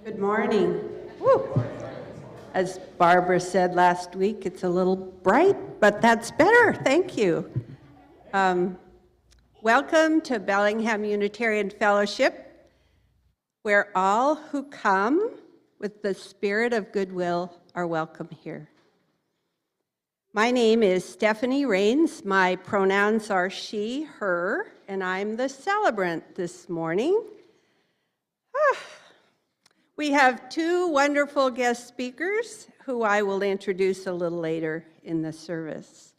Good morning. Woo. As Barbara said last week, it's a little bright, but that's better. Thank you. Welcome to Bellingham Unitarian Fellowship, where all who come with the spirit of goodwill are welcome here. My name is Steffany Raynes. My pronouns are she, her, and I'm the celebrant this morning. We have two wonderful guest speakers who I will introduce a little later in the service.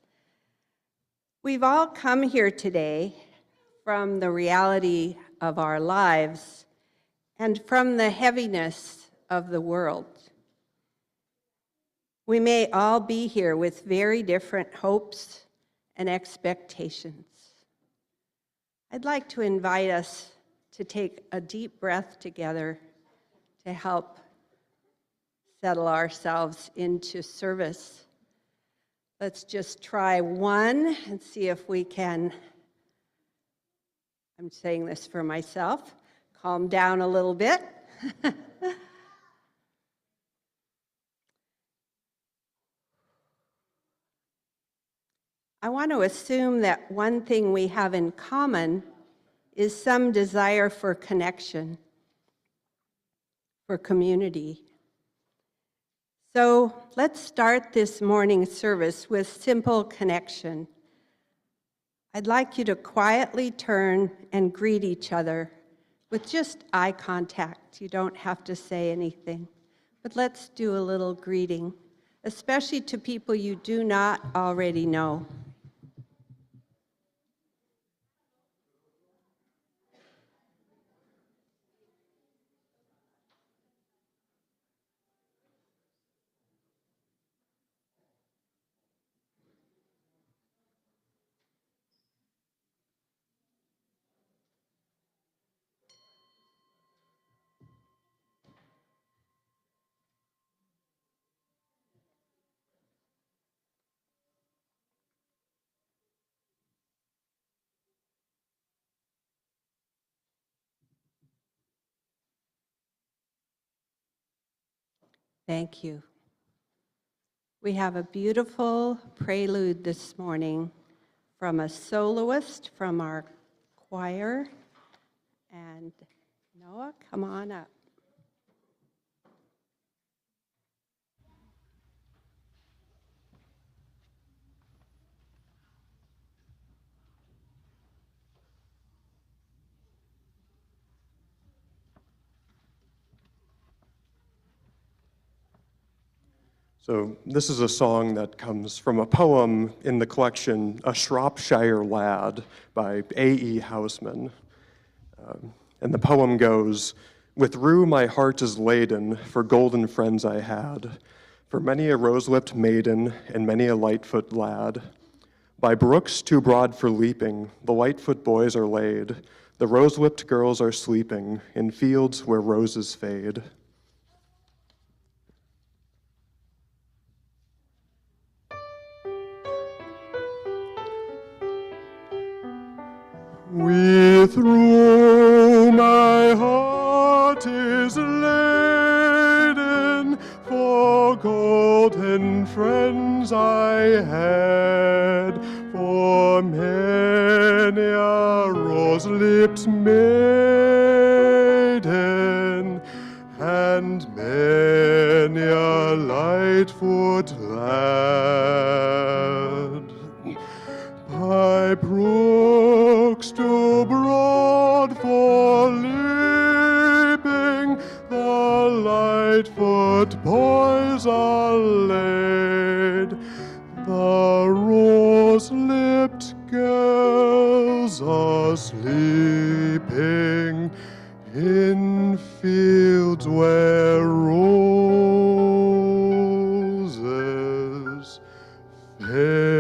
We've all come here today from the reality of our lives and from the heaviness of the world. We may all be here with very different hopes and expectations. I'd like to invite us to take a deep breath together to help settle ourselves into service. Let's just try one and see if we can, I'm saying this for myself, calm down a little bit. I want to assume that one thing we have in common is some desire for connection, for community. So let's start this morning's service with simple connection. I'd like you to quietly turn and greet each other with just eye contact. You don't have to say anything, but let's do a little greeting, especially to people you do not already know. Thank you. We have a beautiful prelude this morning from a soloist from our choir. And Noah, come on up. So this is a song that comes from a poem in the collection, A Shropshire Lad by A.E. Houseman. And the poem goes, "With rue my heart is laden for golden friends I had, for many a rose-lipped maiden and many a light-foot lad. By brooks too broad for leaping, the light-foot boys are laid, the rose-lipped girls are sleeping in fields where roses fade." With rue my heart is laden, for golden friends I had, for many a rose-lipped maiden, and many a light-foot lad. By brooks too broad for leaping, the light-foot boys are laid, the rose-lipped girls are sleeping in fields where roses fade.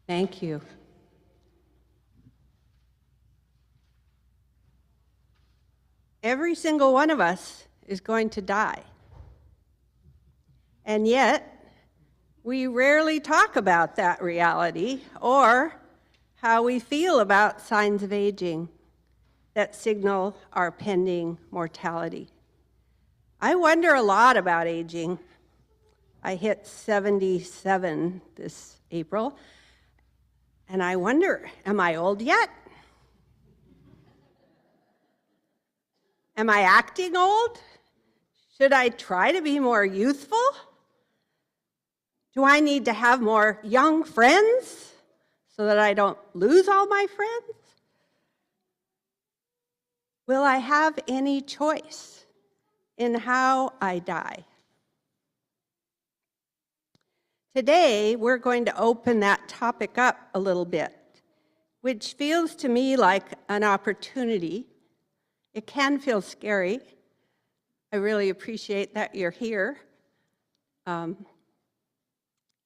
Thank you. Every single one of us is going to die. And yet, we rarely talk about that reality or how we feel about signs of aging that signal our pending mortality. I wonder a lot about aging. I hit 77 this April, and I wonder, am I old yet? Am I acting old? Should I try to be more youthful? Do I need to have more young friends so that I don't lose all my friends? Will I have any choice in how I die? Today, we're going to open that topic up a little bit, which feels to me like an opportunity. It can feel scary. I really appreciate that you're here,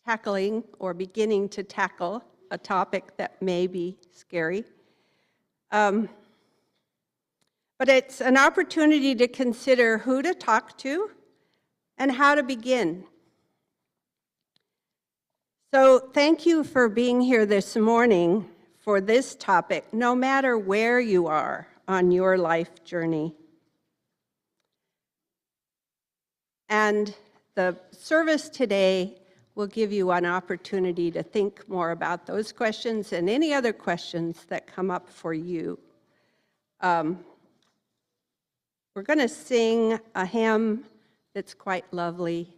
tackling or beginning to tackle a topic that may be scary. But it's an opportunity to consider who to talk to and how to begin. So thank you for being here this morning for this topic, no matter where you are on your life journey. And the service today will give you an opportunity to think more about those questions and any other questions that come up for you. We're going to sing a hymn that's quite lovely,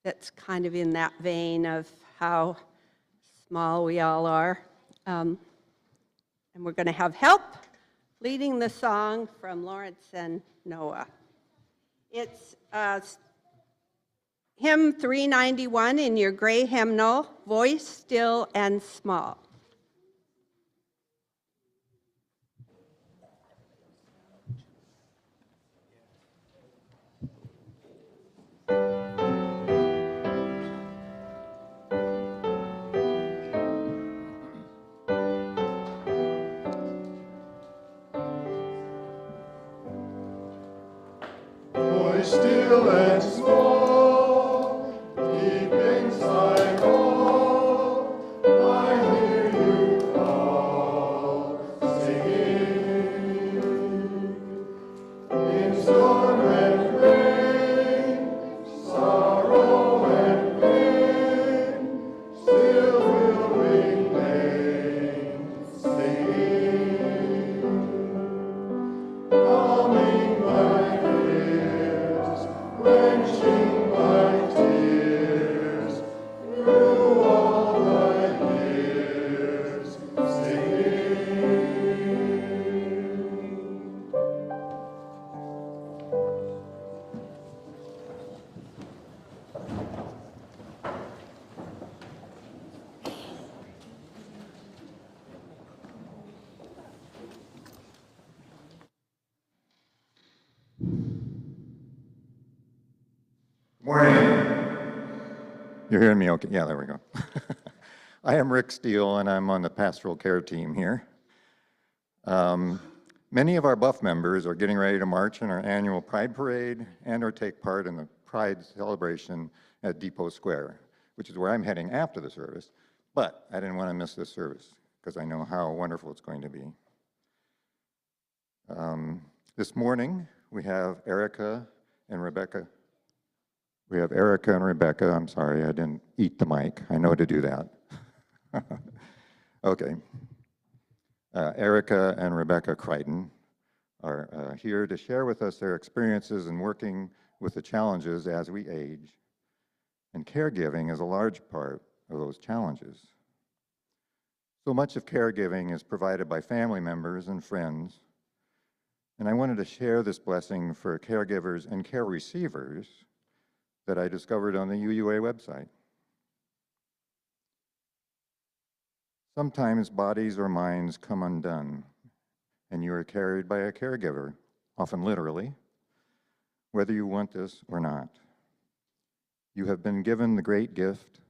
that's kind of in that vein of how small we all are. And we're going to have help leading the song from Lawrence and Noah. It's hymn 391 in your gray hymnal, Voice Still and Small. Still and small, deep inside all, I hear you call, singing. In storm and rain, sorrow and pain, still will remain, singing. Calming my fears, quenching my tears, through all the years, singing. Morning. You're hearing me okay? Yeah, there we go. I am Rick Steele, and I'm on the pastoral care team here. Many of our Buff members are getting ready to march in our annual Pride Parade and or take part in the Pride celebration at Depot Square, which is where I'm heading after the service. But I didn't want to miss this service because I know how wonderful it's going to be. This morning, we have Erika and Rebecca. I'm sorry, I didn't eat the mic. I know to do that. Okay. Erika and Erika Crichton are here to share with us their experiences in working with the challenges as we age. And caregiving is a large part of those challenges. So much of caregiving is provided by family members and friends. And I wanted to share this blessing for caregivers and care receivers that I discovered on the UUA website. Sometimes bodies or minds come undone, and you are carried by a caregiver, often literally, whether you want this or not. You have been given the great gift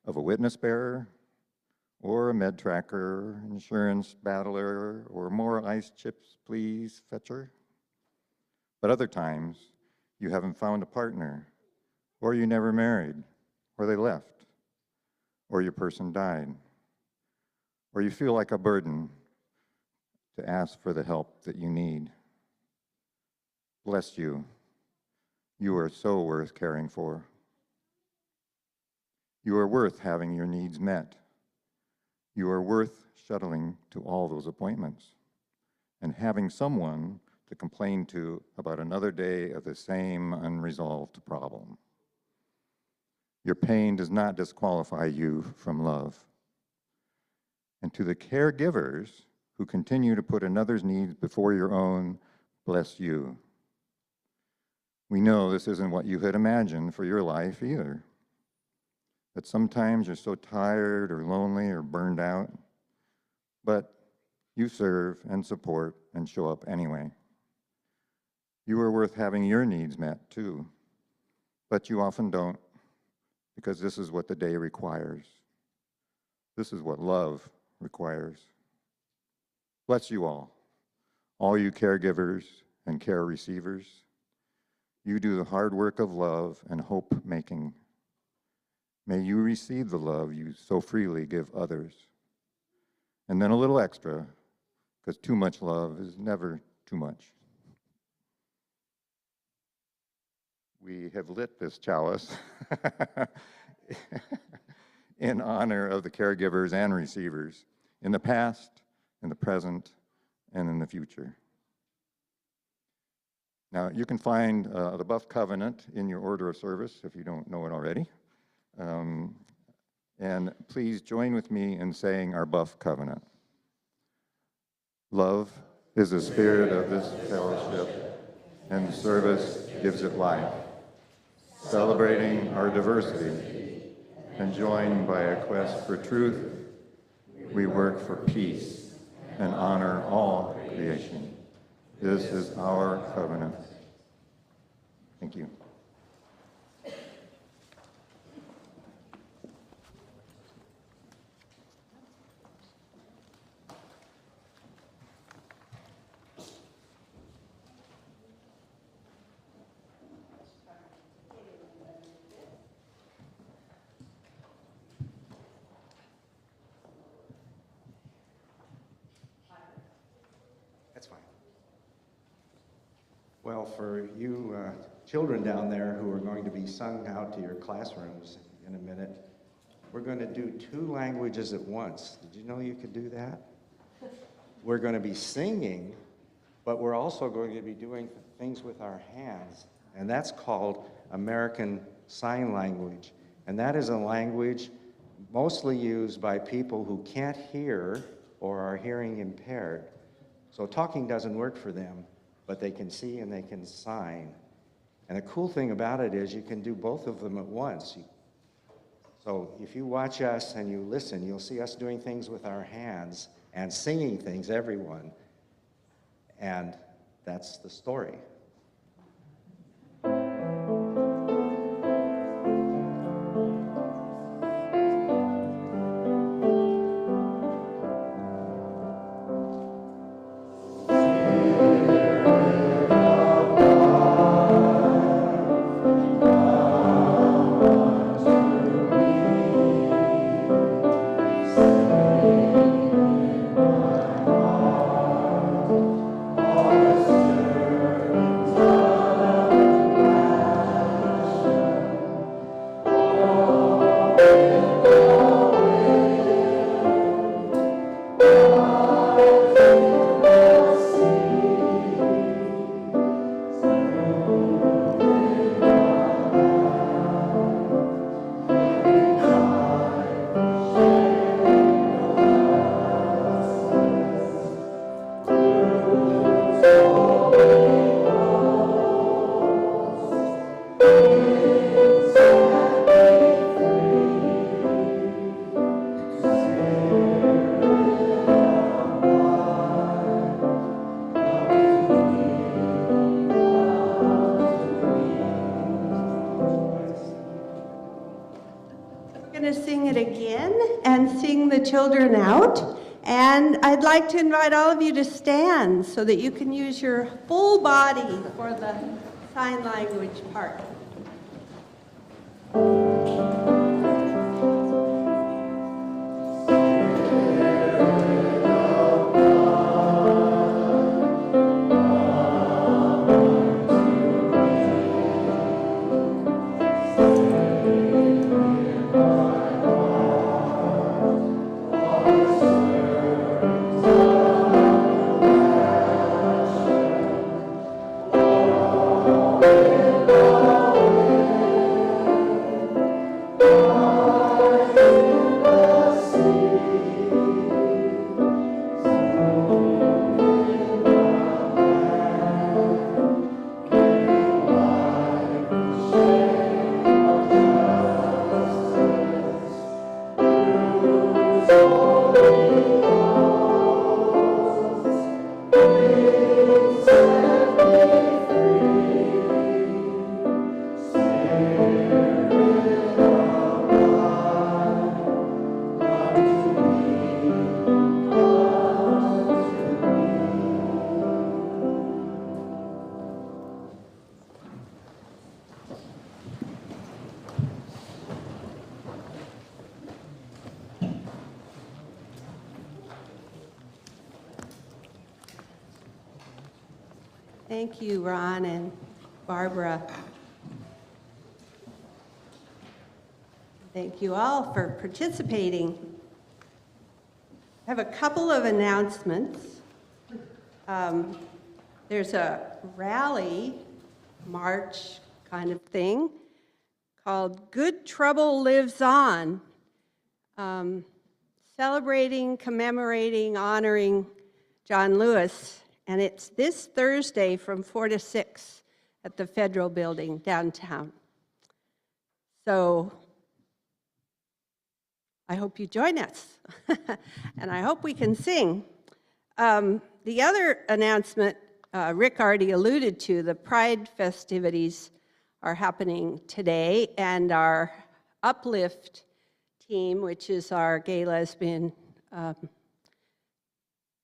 of a witness bearer, or a med tracker, insurance battler, or more ice chips, please, fetcher. But other times, you haven't found a partner, or you never married, or they left, or your person died, or you feel like a burden to ask for the help that you need. Bless you. You are so worth caring for. You are worth having your needs met. You are worth shuttling to all those appointments and having someone to complain to about another day of the same unresolved problem. Your pain does not disqualify you from love. And to the caregivers who continue to put another's needs before your own, bless you. We know this isn't what you had imagined for your life either. That sometimes you're so tired or lonely or burned out, but you serve and support and show up anyway. You are worth having your needs met too, but you often don't, because this is what the day requires. This is what love requires. Bless you all you caregivers and care receivers. You do the hard work of love and hope making. May you receive the love you so freely give others. And then a little extra, because too much love is never too much. We have lit this chalice in honor of the caregivers and receivers in the past, in the present, and in the future. Now, you can find the Buff Covenant in your order of service if you don't know it already. And please join with me in saying our Buff Covenant. Love is the spirit of this fellowship, and service gives it life. Celebrating our diversity and joined by a quest for truth, we work for peace and honor all creation. This is our covenant. Thank you. That's fine. Well, for you children down there who are going to be sung out to your classrooms in a minute, we're going to do 2 languages at once. Did you know you could do that? We're going to be singing, but we're also going to be doing things with our hands, and that's called American Sign Language. And that is a language mostly used by people who can't hear or are hearing impaired. So talking doesn't work for them, but they can see and they can sign. And the cool thing about it is you can do both of them at once. So if you watch us and you listen, you'll see us doing things with our hands and singing things, everyone. And that's the story. in and sing the children out. And I'd like to invite all of you to stand so that you can use your full body for the sign language part. Thank you, Ron and Barbara. Thank you all for participating. I have a couple of announcements. There's a rally, march kind of thing, called Good Trouble Lives On, celebrating, commemorating, honoring John Lewis. And it's this Thursday from 4 to 6 at the Federal Building downtown. So I hope you join us, and I hope we can sing. The other announcement Rick already alluded to, the Pride festivities are happening today, and our Uplift team, which is our gay, lesbian,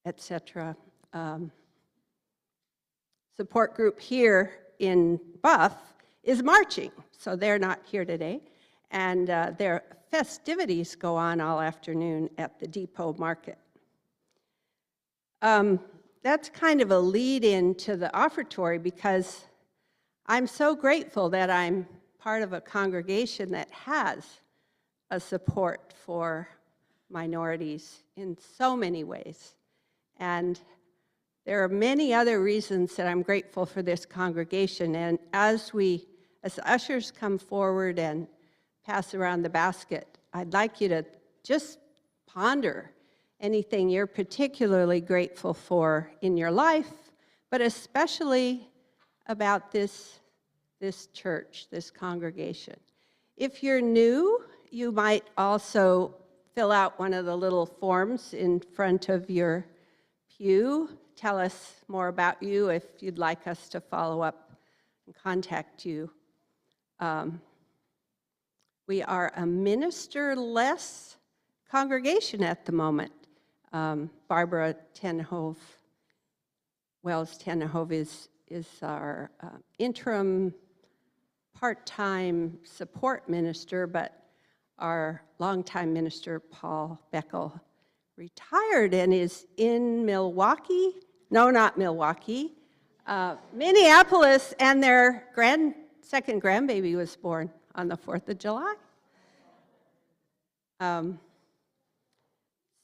etc. Support group here in Buff is marching, so they're not here today. And their festivities go on all afternoon at the Depot Market. That's kind of a lead-in to the offertory because I'm so grateful that I'm part of a congregation that has a support for minorities in so many ways. And there are many other reasons that I'm grateful for this congregation. And as the ushers come forward and pass around the basket, I'd like you to just ponder anything you're particularly grateful for in your life, but especially about this church, this congregation. If you're new, you might also fill out one of the little forms in front of your pew. Tell us more about you if you'd like us to follow up and contact you. We are a minister-less congregation at the moment. Barbara Wells-Tenhove is our interim part-time support minister, but our longtime minister, Paul Beckel, retired and is in Milwaukee. No, not Milwaukee. Minneapolis, and their second grandbaby was born on the 4th of July.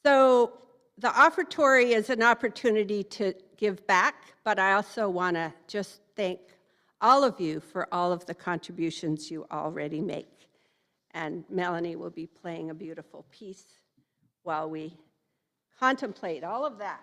So the offertory is an opportunity to give back, but I also want to just thank all of you for all of the contributions you already make. And Melanie will be playing a beautiful piece while we contemplate all of that.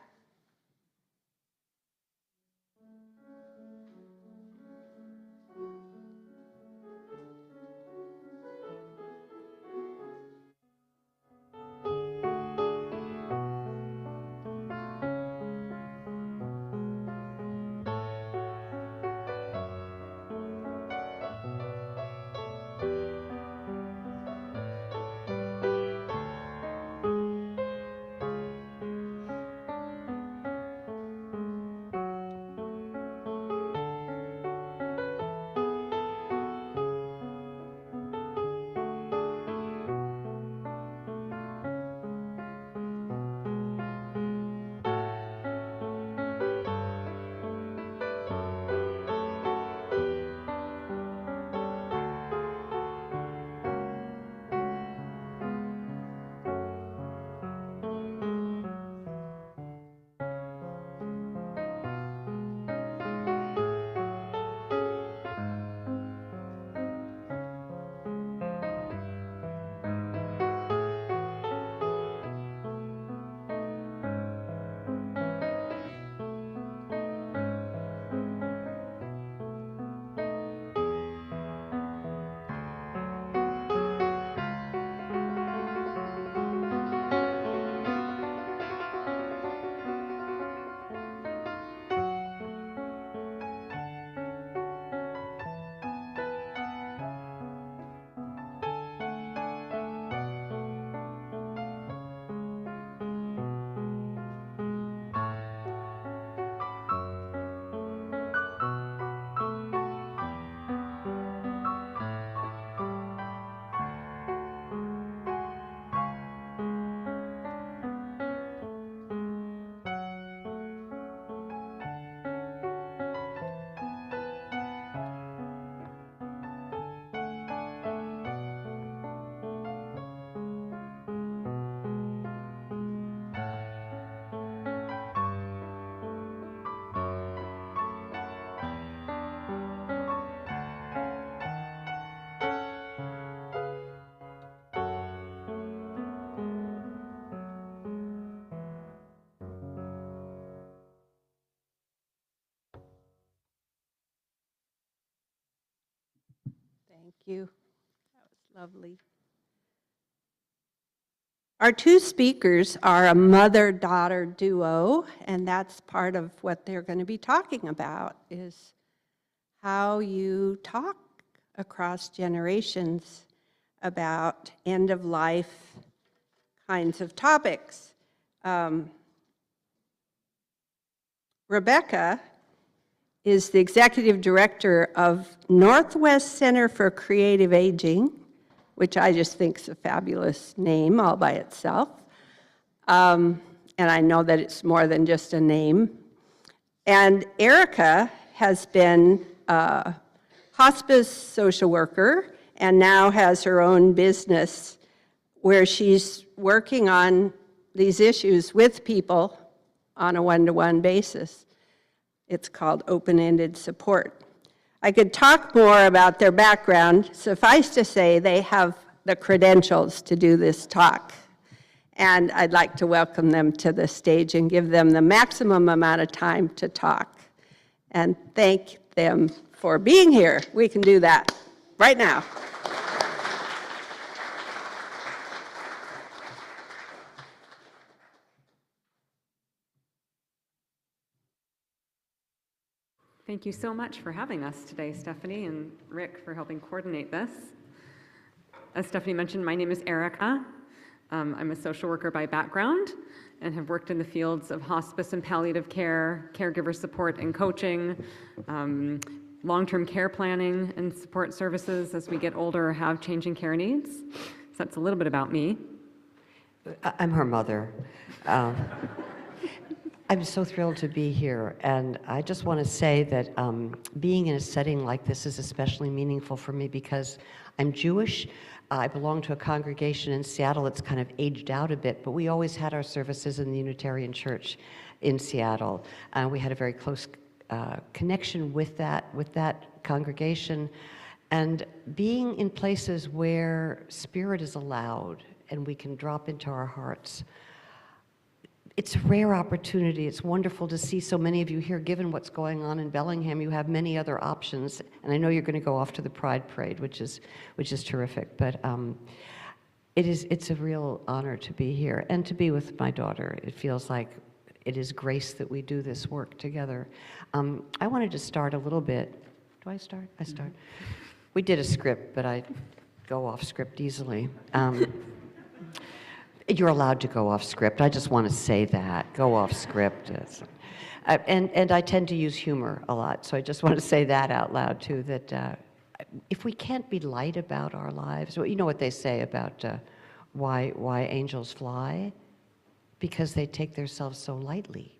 Thank you. That was lovely. Our two speakers are a mother-daughter duo, and that's part of what they're going to be talking about, is how you talk across generations about end-of-life kinds of topics. Rebecca is the executive director of Northwest Center for Creative Aging, which I just think is a fabulous name all by itself. And I know that it's more than just a name. And Erika has been a hospice social worker and now has her own business where she's working on these issues with people on a one-to-one basis. It's called open-ended support. I could talk more about their background. Suffice to say, they have the credentials to do this talk. And I'd like to welcome them to the stage and give them the maximum amount of time to talk. And thank them for being here. We can do that right now. Thank you so much for having us today, Steffany, and Rick for helping coordinate this. As Steffany mentioned, my name is Erika. I'm a social worker by background and have worked in the fields of hospice and palliative care, caregiver support and coaching, long-term care planning and support services as we get older or have changing care needs. So that's a little bit about me. I'm her mother. I'm so thrilled to be here, and I just want to say that being in a setting like this is especially meaningful for me because I'm Jewish. I belong to a congregation in Seattle that's kind of aged out a bit, but we always had our services in the Unitarian Church in Seattle. We had a very close connection with that congregation, and being in places where spirit is allowed and we can drop into our hearts. It's a rare opportunity. It's wonderful to see so many of you here. Given what's going on in Bellingham, you have many other options, and I know you're going to go off to the Pride Parade, which is terrific. But it's a real honor to be here and to be with my daughter. It feels like it is grace that we do this work together. I wanted to start a little bit. Do I start? I start. We did a script, but I go off script easily. You're allowed to go off script. I just want to say that. Go off script. And I tend to use humor a lot, so I just want to say that out loud, too, that if we can't be light about our lives, well, you know what they say about why angels fly? Because they take themselves so lightly.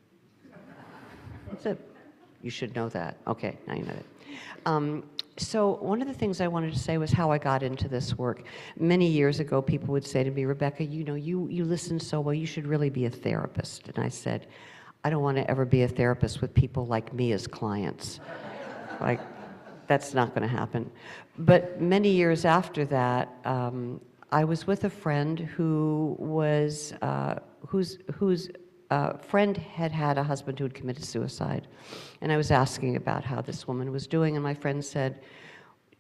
You should know that. Okay, now you know it. So one of the things I wanted to say was how I got into this work. Many years ago, people would say to me, Rebecca, you know, you listen so well, you should really be a therapist. And I said, I don't want to ever be a therapist with people like me as clients. Like, that's not going to happen. But many years after that, I was with a friend who was, whose friend had a husband who had committed suicide. And I was asking about how this woman was doing, and my friend said,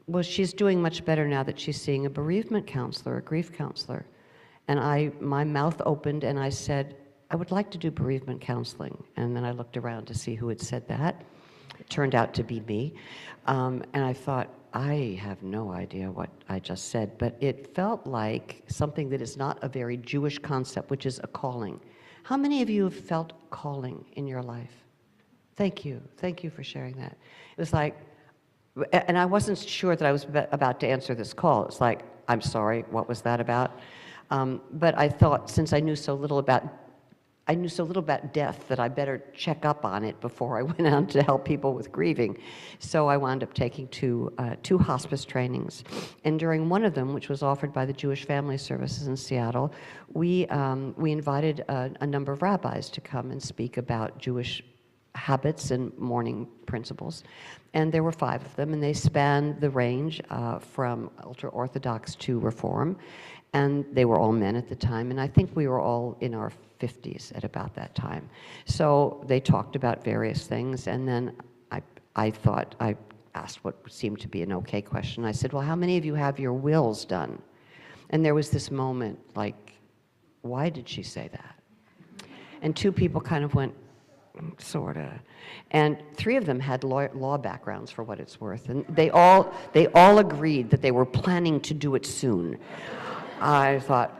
well, she's doing much better now that she's seeing a bereavement counselor, a grief counselor. And my mouth opened, and I said, I would like to do bereavement counseling. And then I looked around to see who had said that. It turned out to be me. And I thought, I have no idea what I just said, but it felt like something that is not a very Jewish concept, which is a calling. How many of you have felt calling in your life? Thank you. Thank you for sharing that. It was like, and I wasn't sure that I was about to answer this call. It's like, I'm sorry, what was that about? But I thought, since I knew so little about death, that I better check up on it before I went out to help people with grieving. So I wound up taking two hospice trainings. And during one of them, which was offered by the Jewish Family Services in Seattle, we invited a number of rabbis to come and speak about Jewish habits and mourning principles. And there were 5 of them, and they spanned the range from ultra-Orthodox to Reform. And they were all men at the time, and I think we were all in our 50s at about that time. So they talked about various things, and then I thought, I asked what seemed to be an okay question. I said, well, how many of you have your wills done? And there was this moment, like, why did she say that? And 2 people kind of went, sort of. And 3 of them had law backgrounds, for what it's worth. And they all agreed that they were planning to do it soon. I thought,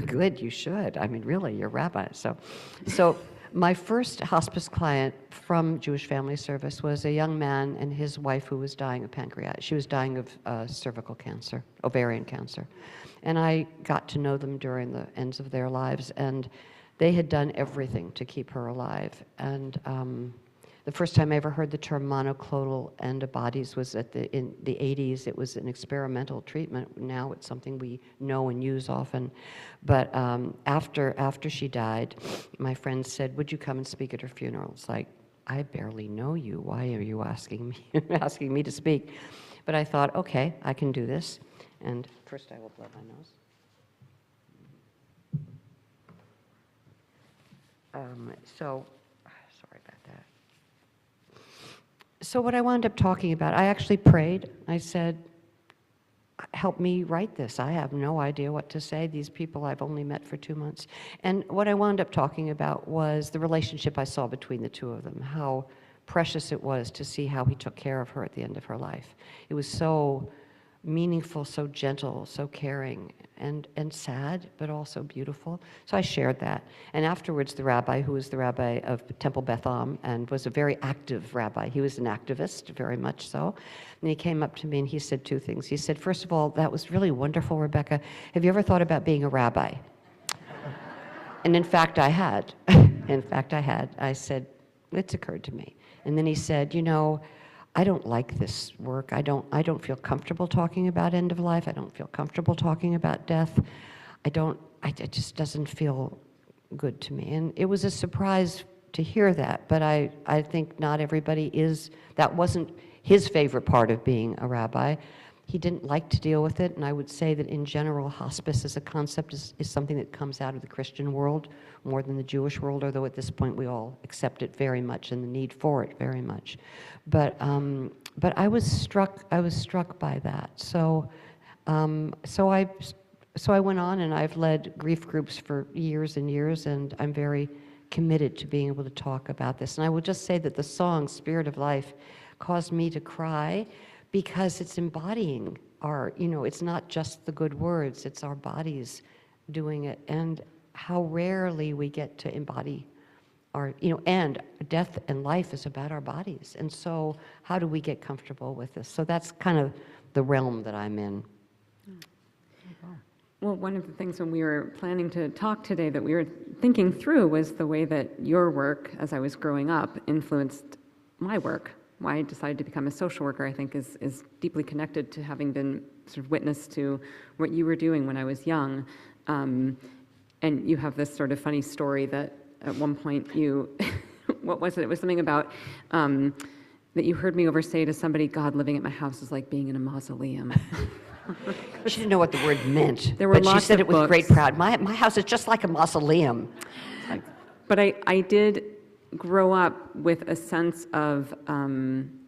good, you should. I mean, really, you're rabbi. So my first hospice client from Jewish Family Service was a young man and his wife who was dying of pancreatitis. She was dying of cervical cancer, ovarian cancer. And I got to know them during the ends of their lives, and they had done everything to keep her alive. And the first time I ever heard the term monoclonal antibodies was in the 80s. It was an experimental treatment. Now it's something we know and use often. But after she died, my friend said, would you come and speak at her funeral? It's like, I barely know you. Why are you asking me to speak? But I thought, okay, I can do this. And first I will blow my nose. Sorry about that. So what I wound up talking about, I actually prayed. I said, help me write this. I have no idea what to say. These people I've only met for 2 months. And what I wound up talking about was the relationship I saw between the 2 of them, how precious it was to see how he took care of her at the end of her life. It was so meaningful, so gentle, so caring, and sad, but also beautiful. So I shared that. And afterwards, the rabbi, who was the rabbi of Temple Beth Am and was a very active rabbi, he was an activist, very much so, and he came up to me and he said 2 things. He said, first of all, that was really wonderful, Rebecca. Have you ever thought about being a rabbi? And in fact, I had. I said, it's occurred to me. And then he said, you know, I don't like this work. I don't feel comfortable talking about end of life. I don't feel comfortable talking about death. It just doesn't feel good to me. And it was a surprise to hear that, but I think not everybody that wasn't his favorite part of being a rabbi. He didn't like to deal with it, and I would say that in general, hospice as a concept is something that comes out of the Christian world more than the Jewish world, although at this point we all accept it very much and the need for it very much. But I was struck by that. So I went on, and I've led grief groups for years and years, and I'm very committed to being able to talk about this. And I will just say that the song Spirit of Life caused me to cry, because it's embodying it's not just the good words, it's our bodies doing it, and how rarely we get to embody and death and life is about our bodies. And so how do we get comfortable with this? So that's kind of the realm that I'm in. Well, one of the things when we were planning to talk today that we were thinking through was the way that your work, as I was growing up, influenced my work. Why I decided to become a social worker, I think, is deeply connected to having been sort of witness to what you were doing when I was young. And you have this sort of funny story that at one point you, what was it? It was something about that you heard me over say to somebody, God, living at my house is like being in a mausoleum. She didn't know what the word meant, There were but she lots said of it with books. great pride. My house is just like a mausoleum. But I did grow up with a sense of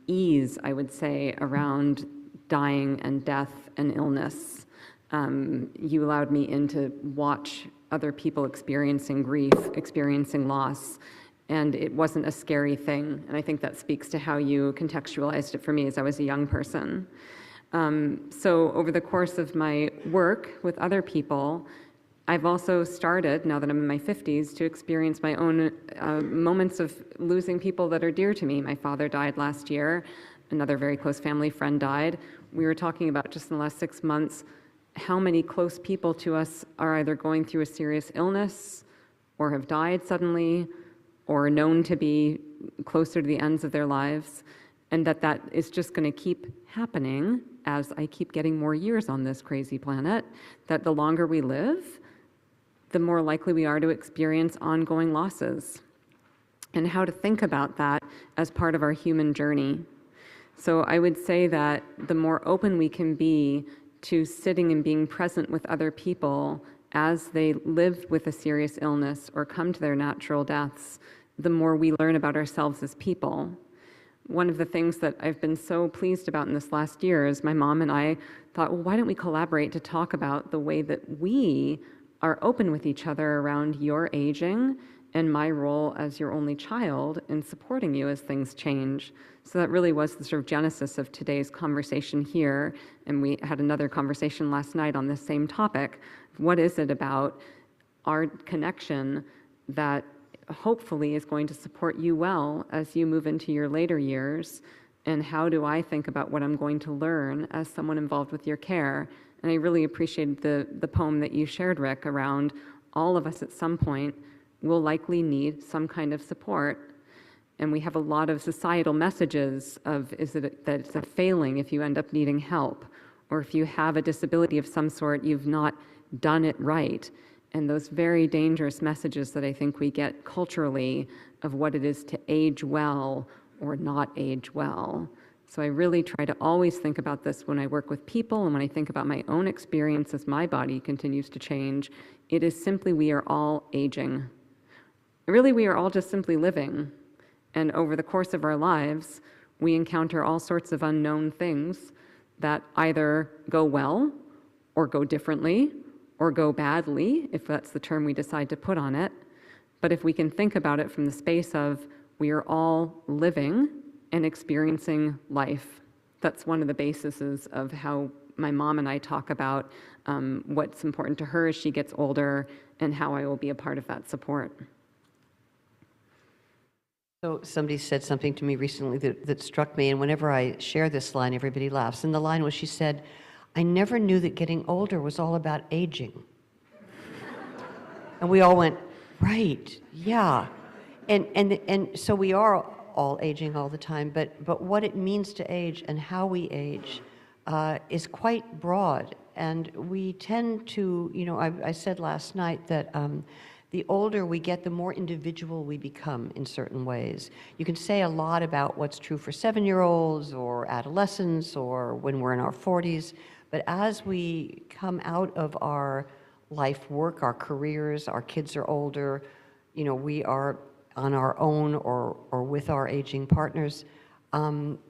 ease, I would say, around dying and death and illness. You allowed me in to watch other people experiencing grief, experiencing loss, and it wasn't a scary thing. And I think that speaks to how you contextualized it for me as I was a young person. So over the course of my work with other people, I've also started, now that I'm in my 50s, to experience my own moments of losing people that are dear to me. My father died last year. Another very close family friend died. We were talking about just in the last 6 months how many close people to us are either going through a serious illness or have died suddenly or known to be closer to the ends of their lives, and that is just going to keep happening as I keep getting more years on this crazy planet, that the longer we live, the more likely we are to experience ongoing losses, and how to think about that as part of our human journey. So I would say that the more open we can be to sitting and being present with other people as they live with a serious illness or come to their natural deaths, the more we learn about ourselves as people. one of the things that I've been so pleased about in this last year is my mom and I thought, well, why don't we collaborate to talk about the way that we are open with each other around your aging and my role as your only child in supporting you as things change. So that really was the sort of genesis of today's conversation here. And we had another conversation last night on this same topic. What is it about our connection that hopefully is going to support you well as you move into your later years? And how do I think about what I'm going to learn as someone involved with your care? And I really appreciated the poem that you shared, Rick, around all of us at some point will likely need some kind of support. And we have a lot of societal messages of, is it that it's a failing if you end up needing help? Or if you have a disability of some sort, you've not done it right. And those very dangerous messages that I think we get culturally of what it is to age well or not age well. So I really try to always think about this when I work with people and when I think about my own experience as my body continues to change. It is simply we are all aging. Really, we are all just simply living. And over the course of our lives, we encounter all sorts of unknown things that either go well or go differently or go badly, if that's the term we decide to put on it. But if we can think about it from the space of we are all living and experiencing life, that's one of the bases of how my mom and I talk about what's important to her as she gets older and how I will be a part of that support. So somebody said something to me recently that struck me, and whenever I share this line, everybody laughs. And the line was, she said, I never knew that getting older was all about aging. And we all went, right, yeah. And so we are all aging all the time, but what it means to age and how we age is quite broad. And we tend to, I said last night that the older we get, the more individual we become in certain ways. You can say a lot about what's true for 7-year-olds or adolescents or when we're in our 40s, but as we come out of our life work, our careers, our kids are older, we are on our own or with our aging partners,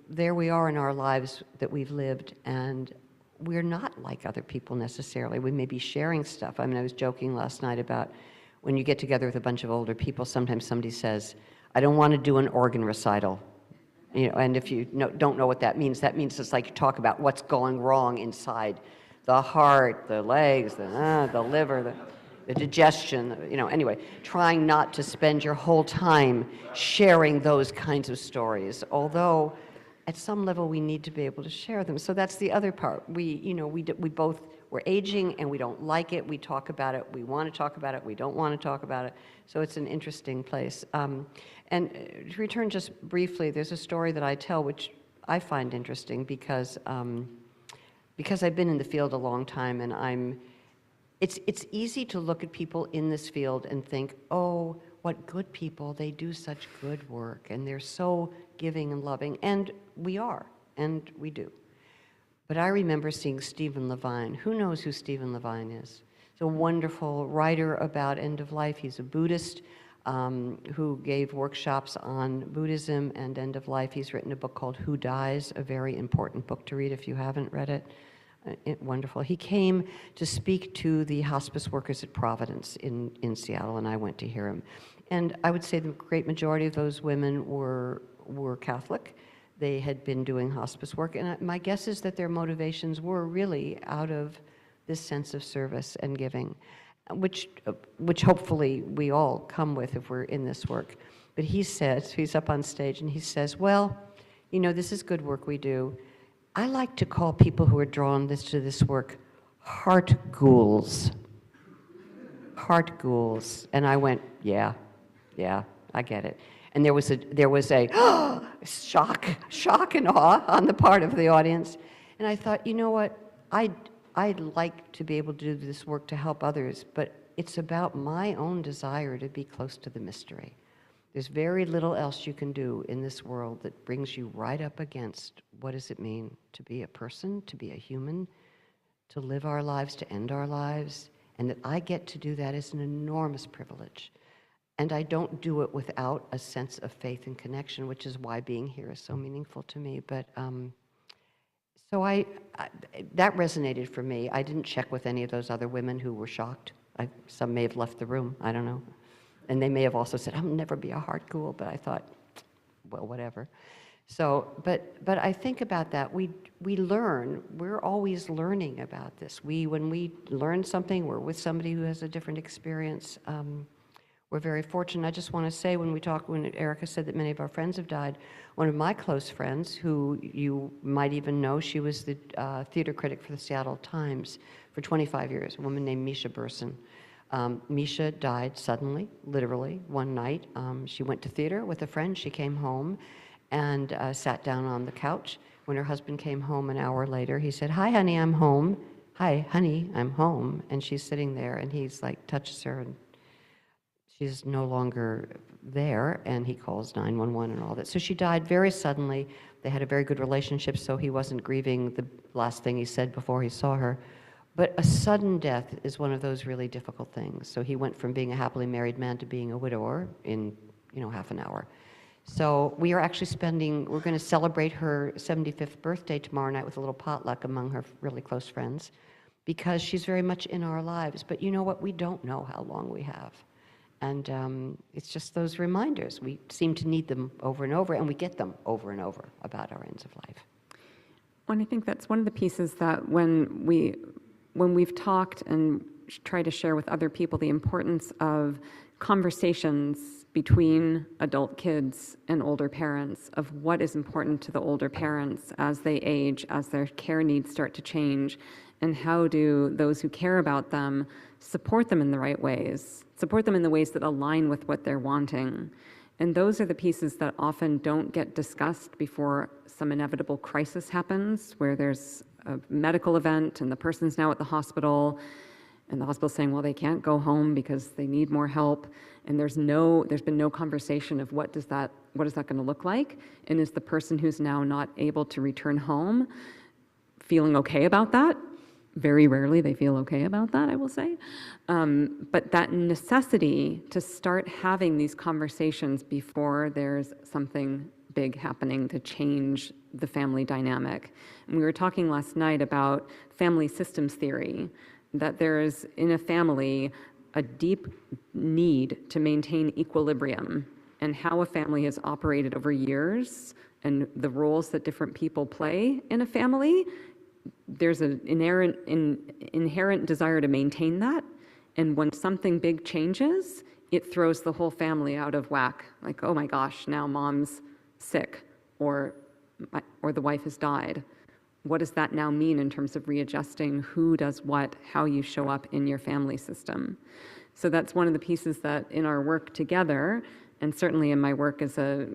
there we are in our lives that we've lived, and we're not like other people necessarily. We may be sharing stuff. I mean, I was joking last night about when you get together with a bunch of older people, sometimes somebody says, I don't want to do an organ recital. And if you don't know what that means it's like you talk about what's going wrong inside the heart, the legs, the liver, the digestion, anyway, trying not to spend your whole time sharing those kinds of stories, although at some level we need to be able to share them. So that's the other part. We're aging and we don't like it. We talk about it. We want to talk about it. We don't want to talk about it. So it's an interesting place. And to return just briefly, there's a story that I tell which I find interesting because I've been in the field a long time, and it's easy to look at people in this field and think, oh, what good people, they do such good work, and they're so giving and loving, and we are, and we do. But I remember seeing Stephen Levine. Who knows who Stephen Levine is? He's a wonderful writer about end of life. He's a Buddhist who gave workshops on Buddhism and end of life. He's written a book called Who Dies, a very important book to read if you haven't read it. Wonderful. He came to speak to the hospice workers at Providence in Seattle, and I went to hear him. And I would say the great majority of those women were Catholic. They had been doing hospice work, and my guess is that their motivations were really out of this sense of service and giving, which hopefully we all come with if we're in this work. But he says, he's up on stage, and he says, well, this is good work we do. I like to call people who are drawn to this work heart ghouls. Heart ghouls. And I went, yeah, I get it. And there was a shock and awe on the part of the audience. And I thought, you know what? I'd like to be able to do this work to help others, but it's about my own desire to be close to the mystery. There's very little else you can do in this world that brings you right up against what does it mean to be a person, to be a human, to live our lives, to end our lives, and that I get to do that is an enormous privilege. And I don't do it without a sense of faith and connection, which is why being here is so meaningful to me. But so that resonated for me. I didn't check with any of those other women who were shocked. Some may have left the room, I don't know. And they may have also said, I'll never be a heart ghoul, but I thought, well, whatever. So, but I think about that. We learn. We're always learning about this. When we learn something, we're with somebody who has a different experience. We're very fortunate. I just want to say, when Erika said that many of our friends have died, one of my close friends, who you might even know, she was the theater critic for the Seattle Times for 25 years, a woman named Misha Burson. Misha died suddenly, literally, one night. She went to theater with a friend. She came home and sat down on the couch. When her husband came home an hour later, he said, "Hi, honey, I'm home." "Hi, honey, I'm home." And she's sitting there, and he's like, touches her, and she's no longer there, and he calls 911 and all that. So she died very suddenly. They had a very good relationship, so he wasn't grieving the last thing he said before he saw her. But a sudden death is one of those really difficult things. So he went from being a happily married man to being a widower in, half an hour. So we are actually we're going to celebrate her 75th birthday tomorrow night with a little potluck among her really close friends, because she's very much in our lives. But you know what? We don't know how long we have. And it's just those reminders. We seem to need them over and over, and we get them over and over about our ends of life. Well, I think that's one of the pieces that when we've talked and tried to share with other people the importance of conversations between adult kids and older parents, of what is important to the older parents as they age, as their care needs start to change, and how do those who care about them support them in the right ways, support them in the ways that align with what they're wanting. And those are the pieces that often don't get discussed before some inevitable crisis happens, where there's a medical event and the person's now at the hospital, and the hospital's saying, well, they can't go home because they need more help. And there's been no conversation of what is that going to look like? And is the person who's now not able to return home feeling okay about that? Very rarely they feel okay about that, I will say. But that necessity to start having these conversations before there's something big happening to change the family dynamic. And we were talking last night about family systems theory, that there's in a family a deep need to maintain equilibrium, and how a family has operated over years and the roles that different people play in a family. There's an inherent desire to maintain that, and when something big changes, it throws the whole family out of whack. Like, oh my gosh, now mom's sick, or the wife has died. What does that now mean in terms of readjusting who does what, how you show up in your family system? So that's one of the pieces that in our work together, and certainly in my work as a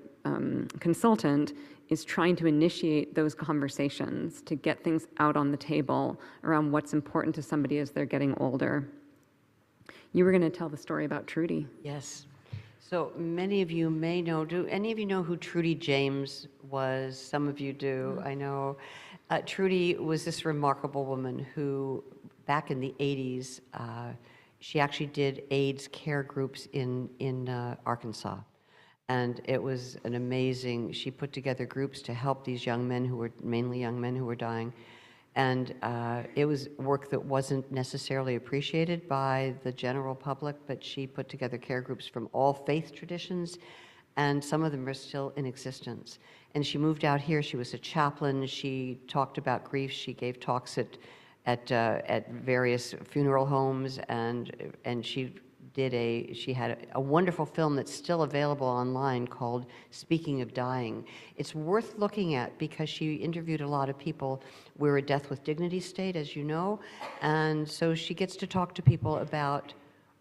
consultant, is trying to initiate those conversations to get things out on the table around what's important to somebody as they're getting older. You were going to tell the story about Trudy. Yes. So many of you may know, do any of you know who Trudy James was? Some of you do, I know. Trudy was this remarkable woman who, back in the 80s, she actually did AIDS care groups in Arkansas. And it was an amazing, she put together groups to help these young men who were, mainly young men who were dying. And it was work that wasn't necessarily appreciated by the general public, but she put together care groups from all faith traditions, and some of them are still in existence. And she moved out here, she was a chaplain, she talked about grief, she gave talks at various funeral homes, and she had a wonderful film that's still available online called Speaking of Dying. It's worth looking at because she interviewed a lot of people. We're a death with dignity state, as you know, and so she gets to talk to people about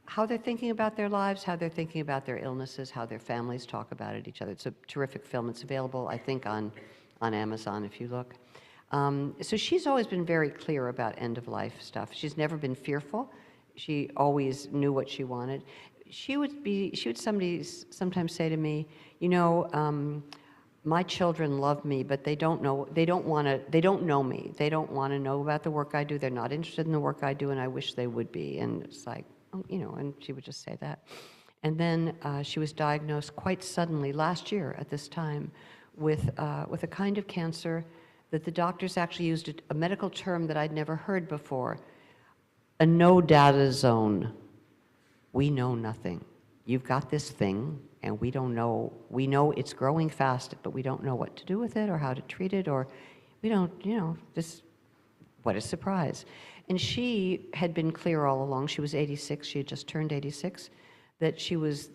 how they're thinking about their lives, how they're thinking about their illnesses, how their families talk about it each other. It's a terrific film. It's available, I think, on Amazon if you look. So she's always been very clear about end-of-life stuff. She's never been fearful. She always knew what she wanted. She would sometimes say to me, my children love me, but they don't know me. They don't want to know about the work I do. They're not interested in the work I do, and I wish they would be. And it's like, and she would just say that. And then she was diagnosed quite suddenly last year at this time with a kind of cancer that the doctors actually used a medical term that I'd never heard before, a no data zone. We know nothing. You've got this thing, and we don't know. We know it's growing fast, but we don't know what to do with it or how to treat it, or we don't, just what a surprise. And she had been clear all along. She was 86. She had just turned 86. That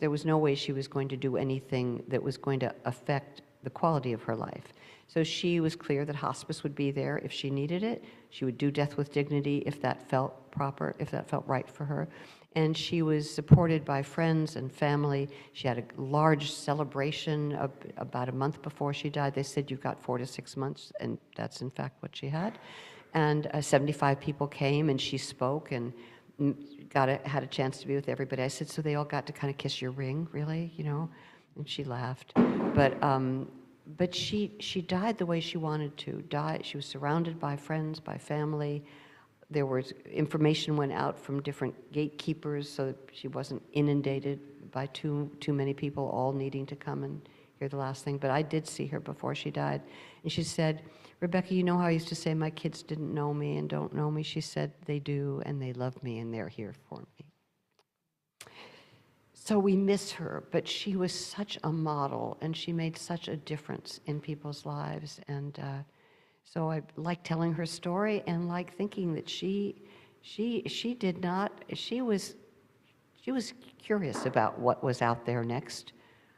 there was no way she was going to do anything that was going to affect the quality of her life. So she was clear that hospice would be there if she needed it. She would do death with dignity if that felt proper, if that felt right for her. And she was supported by friends and family. She had a large celebration about a month before she died. They said, you've got 4 to 6 months, and that's in fact what she had. And 75 people came, and she spoke, and had a chance to be with everybody. I said, so they all got to kind of kiss your ring, really, And she laughed. But she died the way she wanted to die. She was surrounded by friends, by family. There was information went out from different gatekeepers so that she wasn't inundated by too many people all needing to come and hear the last thing. But I did see her before she died. And she said, Rebecca, you know how I used to say my kids didn't know me and don't know me? She said, they do, and they love me, and they're here for me. So we miss her, but she was such a model, and she made such a difference in people's lives. And so I like telling her story and like thinking that she was curious about what was out there next.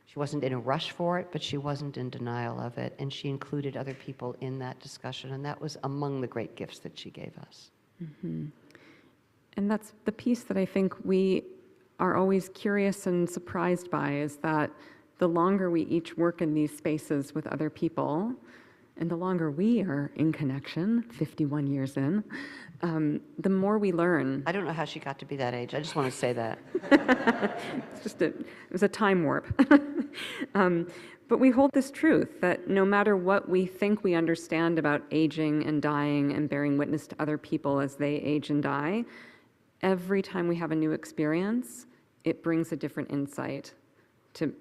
She wasn't in a rush for it, but she wasn't in denial of it, and she included other people in that discussion, and that was among the great gifts that she gave us. Mm-hmm. And that's the piece that I think we are always curious and surprised by, is that the longer we each work in these spaces with other people, and the longer we are in connection, 51 years in, the more we learn. I don't know how she got to be that age. I just want to say that. It was a time warp. But we hold this truth that no matter what we think we understand about aging and dying and bearing witness to other people as they age and die, every time we have a new experience, it brings a different insight to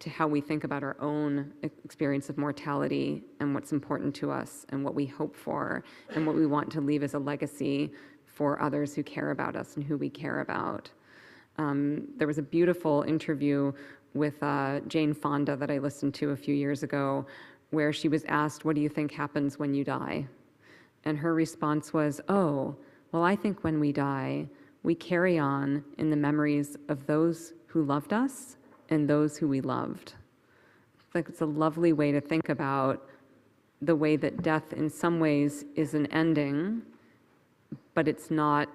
how we think about our own experience of mortality and what's important to us and what we hope for and what we want to leave as a legacy for others who care about us and who we care about. There was a beautiful interview with Jane Fonda that I listened to a few years ago, where she was asked, what do you think happens when you die? And her response was, oh, well, I think when we die, we carry on in the memories of those who loved us and those who we loved. Like, it's a lovely way to think about the way that death in some ways is an ending, but it's not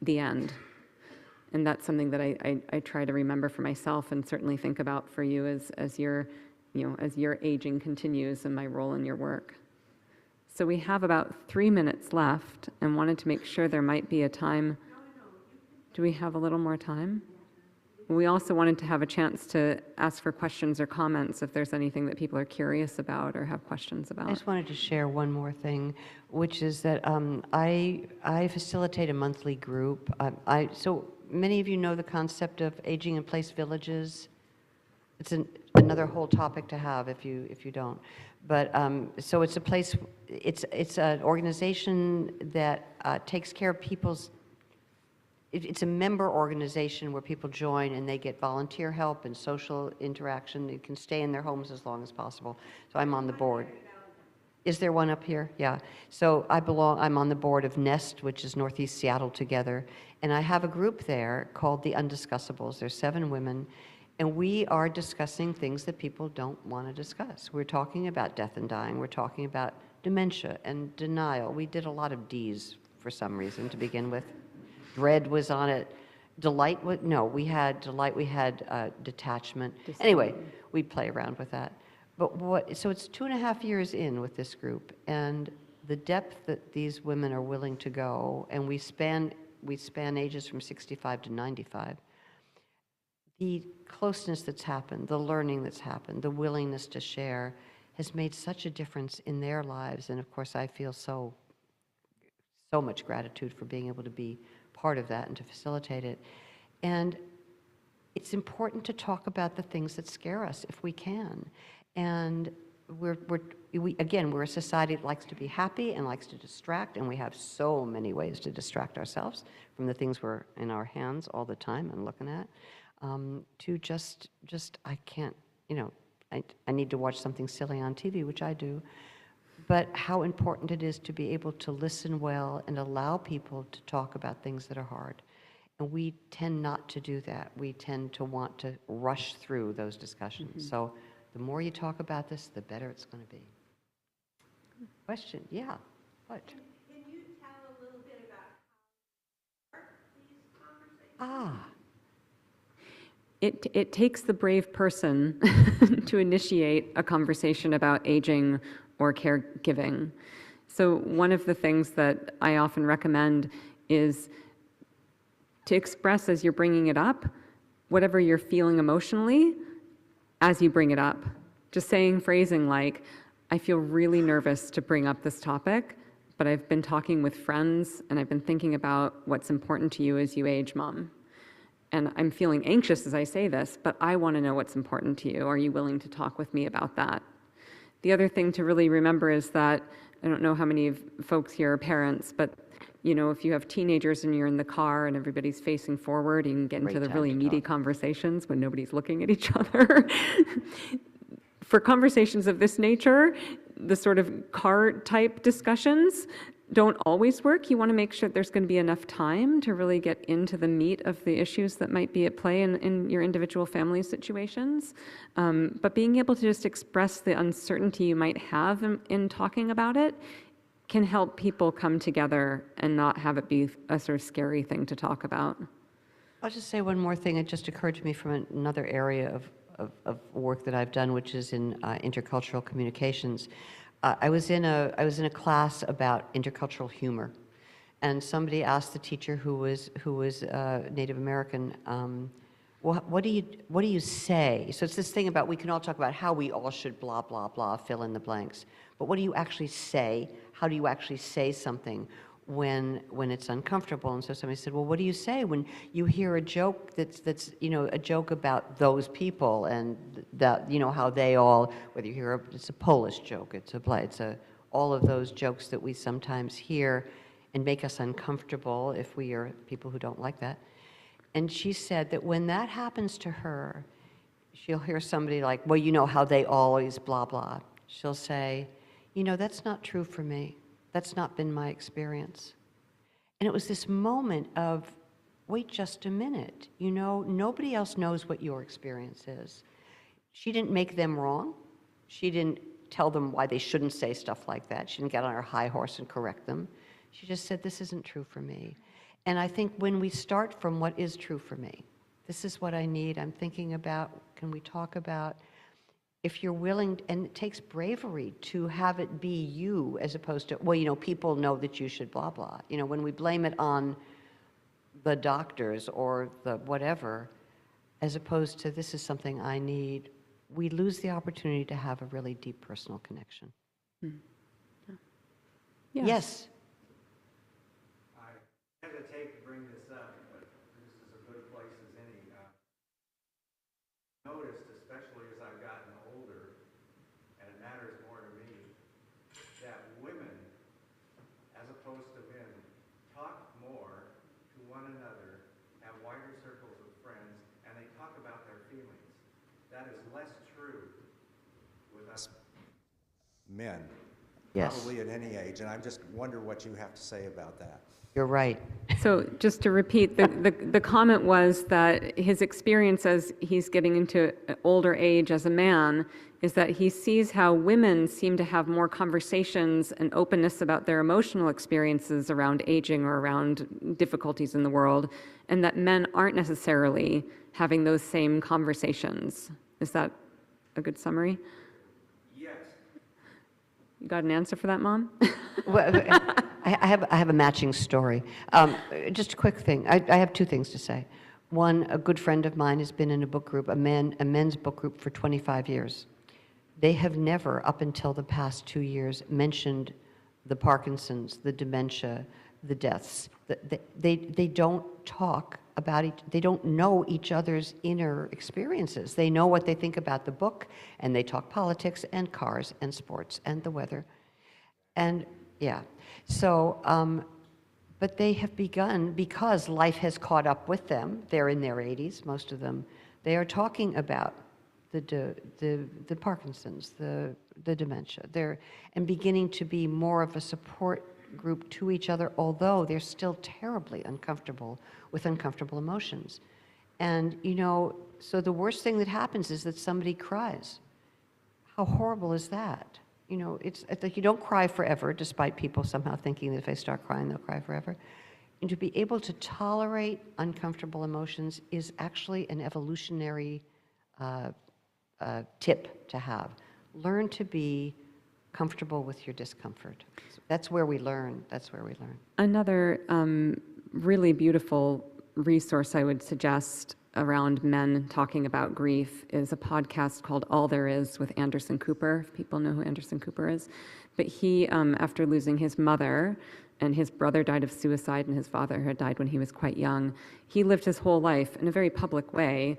the end. And that's something that I try to remember for myself, and certainly think about for you as your aging continues and my role in your work. So we have about 3 minutes left, and wanted to make sure there might be a time. Do we have a little more time? We also wanted to have a chance to ask for questions or comments if there's anything that people are curious about or have questions about. I just wanted to share one more thing, which is that I facilitate a monthly group. So many of you know the concept of aging in place villages. It's another whole topic to have if you don't. But so it's a place. It's an organization that takes care of people's. It's a member organization where people join and they get volunteer help and social interaction. They can stay in their homes as long as possible. So I'm on the board. Is there one up here? Yeah. So I'm on the board of NEST, which is Northeast Seattle Together. And I have a group there called the Undiscussables. There's 7 women. And we are discussing things that people don't want to discuss. We're talking about death and dying. We're talking about dementia and denial. We did a lot of Ds for some reason to begin with. Dread was on it. Delight, we had delight, we had detachment. Anyway, we play around with that. But so it's 2.5 years in with this group, and the depth that these women are willing to go, and we span ages from 65 to 95. The closeness that's happened, the learning that's happened, the willingness to share has made such a difference in their lives. And of course, I feel so much gratitude for being able to be part of that and to facilitate it. And it's important to talk about the things that scare us if we can. And we're a society that likes to be happy and likes to distract, and we have so many ways to distract ourselves from the things we're in our hands all the time and looking at, to just I can't, I need to watch something silly on TV, which I do, but how important it is to be able to listen well and allow people to talk about things that are hard. And we tend not to do that. We tend to want to rush through those discussions. Mm-hmm. So the more you talk about this, the better it's going to be. Question? Yeah. What? Can you tell a little bit about how these conversations? It takes the brave person to initiate a conversation about aging or caregiving. So one of the things that I often recommend is to express as you're bringing it up, whatever you're feeling emotionally as you bring it up. Just saying phrasing like, I feel really nervous to bring up this topic, but I've been talking with friends and I've been thinking about what's important to you as you age, Mom. And I'm feeling anxious as I say this, but I want to know what's important to you. Are you willing to talk with me about that? The other thing to really remember is that, I don't know how many of folks here are parents, but if you have teenagers and you're in the car and everybody's facing forward, you can get into the really meaty conversations when nobody's looking at each other. For conversations of this nature, the sort of car-type discussions don't always work. You want to make sure there's going to be enough time to really get into the meat of the issues that might be at play in your individual family situations. But being able to just express the uncertainty you might have in talking about it can help people come together and not have it be a sort of scary thing to talk about. I'll just say one more thing. It just occurred to me from another area of work that I've done, which is in intercultural communications. I was in a class about intercultural humor, and somebody asked the teacher who was Native American, well, what do you say? So it's this thing about we can all talk about how we all should blah blah blah, fill in the blanks, but what do you actually say? How do you actually say something when it's uncomfortable? And so somebody said, well, what do you say when you hear a joke that's a joke about those people and that how they all, whether you hear it's a Polish joke, it's all of those jokes that we sometimes hear and make us uncomfortable if we are people who don't like that. And she said that when that happens to her, she'll hear somebody like, well, how they always blah blah. She'll say, that's not true for me. That's not been my experience. And it was this moment of, wait just a minute. Nobody else knows what your experience is. She didn't make them wrong. She didn't tell them why they shouldn't say stuff like that. She didn't get on her high horse and correct them. She just said, this isn't true for me. And I think when we start from what is true for me, this is what I need, I'm thinking about, can we talk about, if you're willing, and it takes bravery to have it be you as opposed to, well, people know that you should blah, blah. When we blame it on the doctors or the whatever, as opposed to this is something I need, we lose the opportunity to have a really deep personal connection. Yeah. Yes. I hesitate to bring this up, but this is a good place as any. Noticed, especially as I've gotten older, and it matters more to me, that women, as opposed to men, talk more to one another, have wider circles of friends, and they talk about their feelings. That is less true with us men, Yes. probably at any age, and I just wonder what you have to say about that. You're right. So just to repeat, the comment was that his experience as he's getting into older age as a man is that he sees how women seem to have more conversations and openness about their emotional experiences around aging or around difficulties in the world, and that men aren't necessarily having those same conversations. Is that a good summary? Yes. You got an answer for that, Mom? Well, I have a matching story. Just a quick thing. I have two things to say. One, a good friend of mine has been in a book group, a men's book group for 25 years. They have never, up until the past 2 years, mentioned the Parkinson's, the dementia, the deaths. They don't talk about they don't know each other's inner experiences. They know what they think about the book, and they talk politics and cars and sports and the weather. And yeah, so, but they have begun, because life has caught up with them, they're in their 80s, most of them, they are talking about the Parkinson's, the dementia, and beginning to be more of a support group to each other, although they're still terribly uncomfortable with uncomfortable emotions. And, you know, so the worst thing that happens is that somebody cries. How horrible is that? You know, it's like you don't cry forever, despite people somehow thinking that if they start crying, they'll cry forever. And to be able to tolerate uncomfortable emotions is actually an evolutionary tip to have. Learn to be comfortable with your discomfort. That's where we learn. That's where we learn. Another really beautiful resource I would suggest around men talking about grief is a podcast called All There Is with Anderson Cooper, if people know who Anderson Cooper is. But he, after losing his mother, and his brother died of suicide, and his father had died when he was quite young, he lived his whole life in a very public way,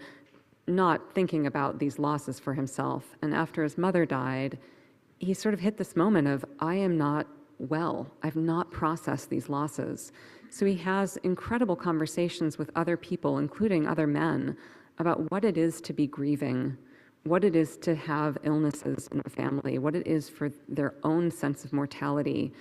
not thinking about these losses for himself. And after his mother died, he sort of hit this moment of, I am not well. I've not processed these losses. So he has incredible conversations with other people, including other men, about what it is to be grieving, what it is to have illnesses in a family, what it is for their own sense of mortality.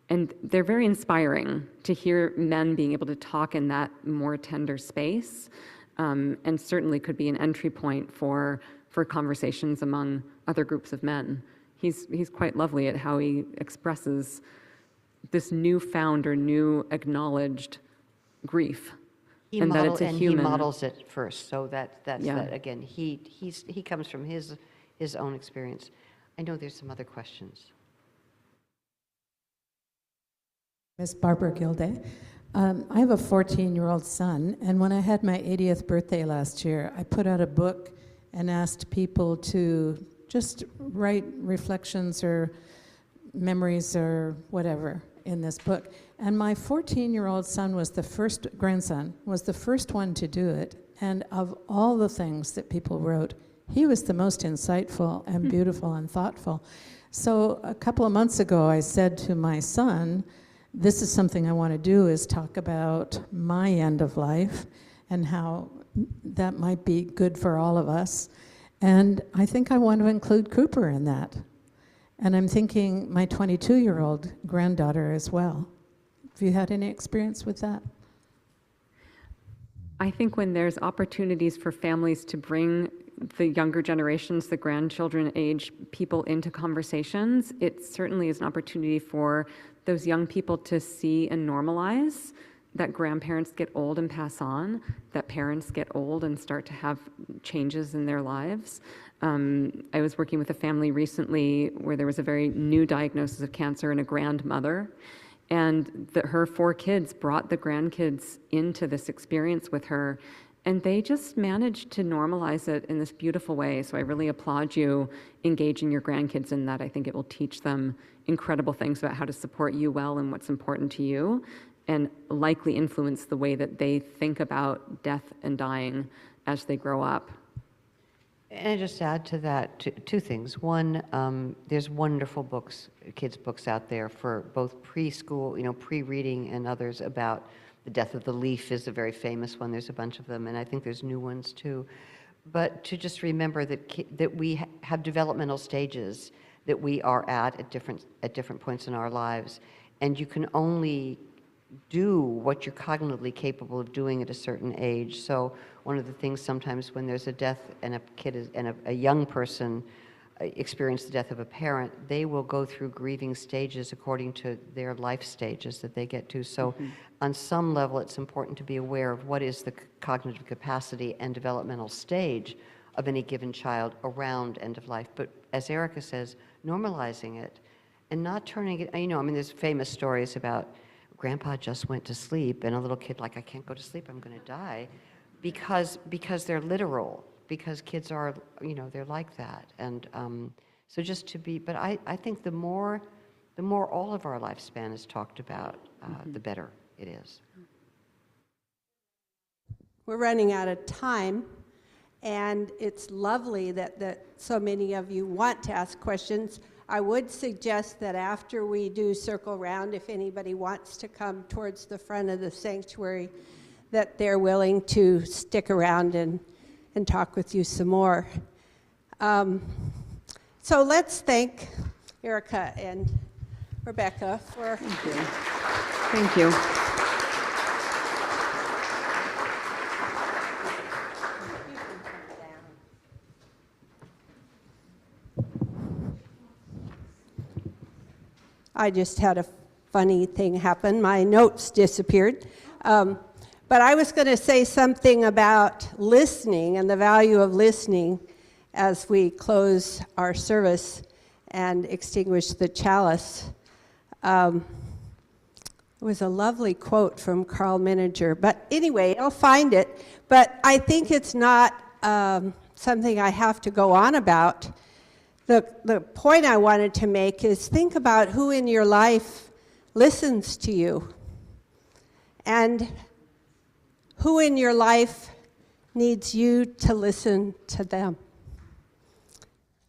And they're very inspiring to hear men being able to talk in that more tender space, and certainly could be an entry point for conversations among other groups of men. He's quite lovely at how he expresses this newfound or new acknowledged grief, and that it's a human. He models it first, so that's Yeah. that again. He comes from his own experience. I know there's some other questions. Miss Barbara Gilday. I have a 14-year-old son, and when I had my 80th birthday last year, I put out a book and asked people to just write reflections or memories or whatever in this book. And my 14-year-old grandson was the first one to do it. And of all the things that people wrote, he was the most insightful and beautiful and thoughtful. So a couple of months ago, I said to my son, this is something I want to do, is talk about my end of life and how that might be good for all of us. And I think I want to include Cooper in that. And I'm thinking my 22-year-old granddaughter as well. Have you had any experience with that? I think when there's opportunities for families to bring the younger generations, the grandchildren age people into conversations, it certainly is an opportunity for those young people to see and normalize that grandparents get old and pass on, that parents get old and start to have changes in their lives. I was working with a family recently where there was a very new diagnosis of cancer in a grandmother, and her 4 kids brought the grandkids into this experience with her, and they just managed to normalize it in this beautiful way. So I really applaud you engaging your grandkids in that. I think it will teach them incredible things about how to support you well and what's important to you, and likely influence the way that they think about death and dying as they grow up. And I just add to that two things. One, there's wonderful books, kids' books out there for both preschool, pre-reading, and others about the death of the leaf is a very famous one. There's a bunch of them, and I think there's new ones too. But to just remember that we have developmental stages that we are at different points in our lives, and you can only do what you're cognitively capable of doing at a certain age. So one of the things sometimes when there's a death and a kid and a young person experience the death of a parent, they will go through grieving stages according to their life stages that they get to. So on some level, it's important to be aware of what is the cognitive capacity and developmental stage of any given child around end of life. But as Erika says, normalizing it and not turning it, there's famous stories about Grandpa just went to sleep, and a little kid like, I can't go to sleep, I'm going to die, because they're literal, because kids are, they're like that. And so just to be, but I think the more all of our lifespan is talked about, the better. It is. We're running out of time, and it's lovely that so many of you want to ask questions. I would suggest that after we do circle round, if anybody wants to come towards the front of the sanctuary, that they're willing to stick around and talk with you some more. So let's thank Erika and Rebecca for... Thank you. Thank you. I just had a funny thing happen. My notes disappeared. But I was going to say something about listening and the value of listening as we close our service and extinguish the chalice. It was a lovely quote from Carl Miniger. But anyway, I'll find it. But I think it's not something I have to go on about. The point I wanted to make is think about who in your life listens to you and who in your life needs you to listen to them.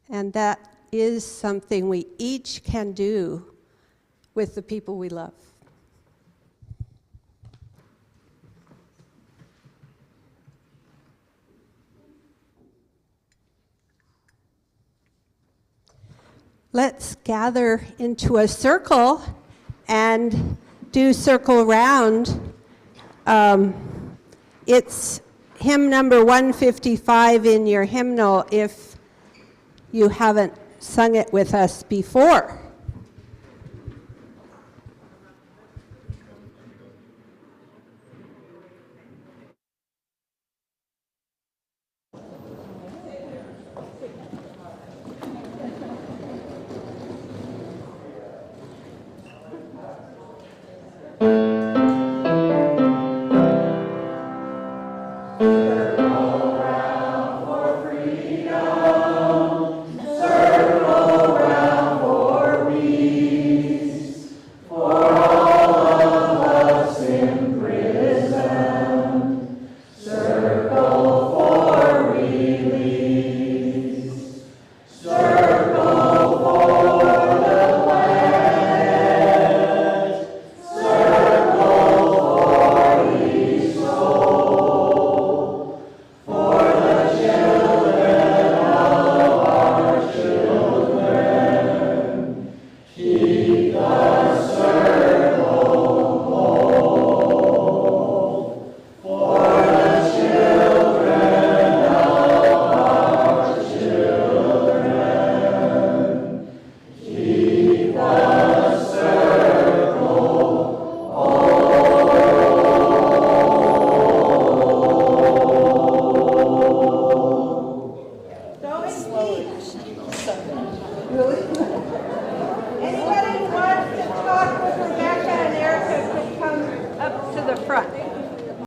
And that is something we each can do with the people we love. Let's gather into a circle and do circle round. It's hymn number 155 in your hymnal if you haven't sung it with us before.